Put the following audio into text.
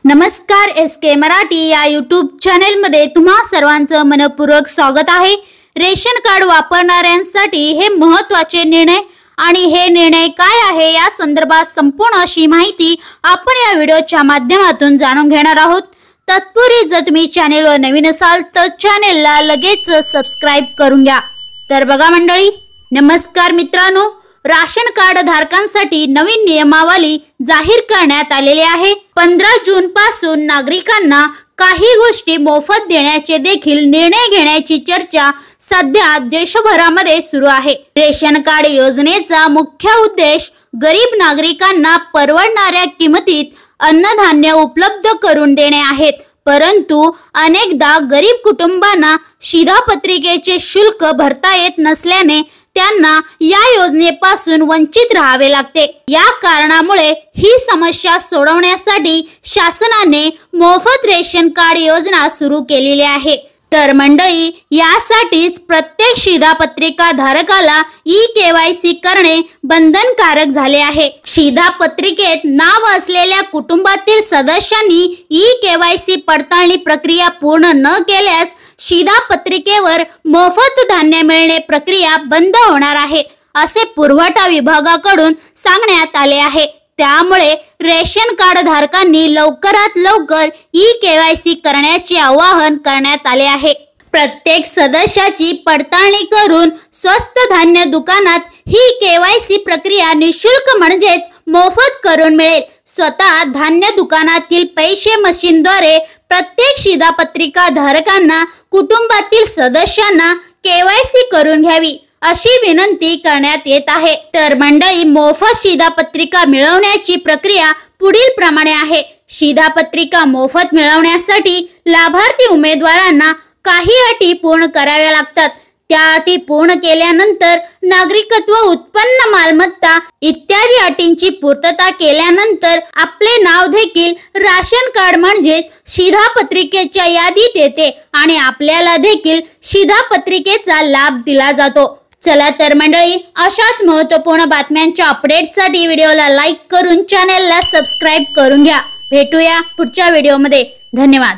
नमस्कार, एसके मराठी या यूट्यूब चॅनेलमध्ये तुम्हा सर्वांचं मनपूर्वक स्वागत आहे। रेशन कार्ड वापरणाऱ्यांसाठी हे महत्त्वाचे निर्णय आणि हे निर्णय काय आहे या संदर्भात संपूर्ण अशी माहिती आपण या व्हिडिओच्या माध्यमातून जाणून घेणार आहोत। तत्पूर्वी जर तुम्ही चॅनेलवर नवीन असाल तर चॅनेलला लगेच सबस्क्राइब करून घ्या। तर बघा मंडळी, नमस्कार मित्रांनो, राशन कार्ड धारकांसाठी नवीन नियमावली जाहीर करण्यात आलेली आहे। 15 जून पासून नागरिकांना काही गोष्टी मोफत देण्याचे देखील निर्णय घेण्याची चर्चा सध्या देशभरामध्ये सुरू आहे। रेशन कार्ड योजनेचा मुख्य उद्देश गरीब नागरिकांना परवडणाऱ्या किमतीत अन्नधान्य उपलब्ध करून देणे आहेत, परंतु अनेकदा गरीब कुटुंबांना शिधापत्रिकेचे शुल्क भरता येत नसल्याने त्यांना या योजनेपासून वंचित राहावे लागते। या कारणामुळे ही समस्या सोडवण्यासाठी शासनाने मोफत रेशन कार्ड योजना सुरू केलेली आहे। तर मंडळी, यासाठीच प्रत्येक शिधापत्रिका धारकाला ई-केवायसी करणे बंधनकारक झाले आहे। शिधापत्रिकेत नाव असलेल्या कुटुंबातील सदस्यांनी ई-केवायसी पडताळणी प्रक्रिया पूर्ण न केल्यास शिधापत्रिकेवर मोफत धान्य मिळणे प्रक्रिया बंद होणार आहे, असे पुरवठा विभागाकडून सांगण्यात आले आहे। त्यामुळे रेशन कार्ड धारकांनी लवकरात लवकर ई-केवायसी करण्याचे आवाहन करण्यात आले आहे। प्रत्येक सदस्याची पडताळणी करून स्वस्त धान्य दुकानात ही केवायसी प्रक्रिया निशुल्क म्हणजेच मोफत करून मिळेल। स्वतः धान्य दुकानातील पैसे मशीनद्वारे प्रत्येक शिधापत्रिका धारकांना कुटुंबातील सदस्यांना केवायसी करून घ्यावी अशी विनंती करण्यात येत आहे। तर मंडळी, मोफत शिधापत्रिका मिळवण्याची प्रक्रिया पुढील प्रमाणे आहे। शिधापत्रिका मोफत मिळवण्यासाठी लाभार्थी उमेदवारांना काही अटी पूर्ण कराव्या लागतात। त्या अटी पूर्ण केल्यानंतर नागरिकत्व, उत्पन्न, मालमत्ता इत्यादी अटींची पूर्तता केल्यानंतर आपले नाव देखील राशन कार्ड म्हणजे शिधापत्रिकेच्या यादीत येते आणि आपल्याला देखील शिधापत्रिकेचा लाभ दिला जातो। चला तर मंडळी, अशाच महत्त्वपूर्ण बातम्यांच्या अपडेटसाठी व्हिडिओला लाईक करून चॅनेलला सबस्क्राइब करून घ्या। भेटूया पुढच्या व्हिडिओमध्ये। धन्यवाद।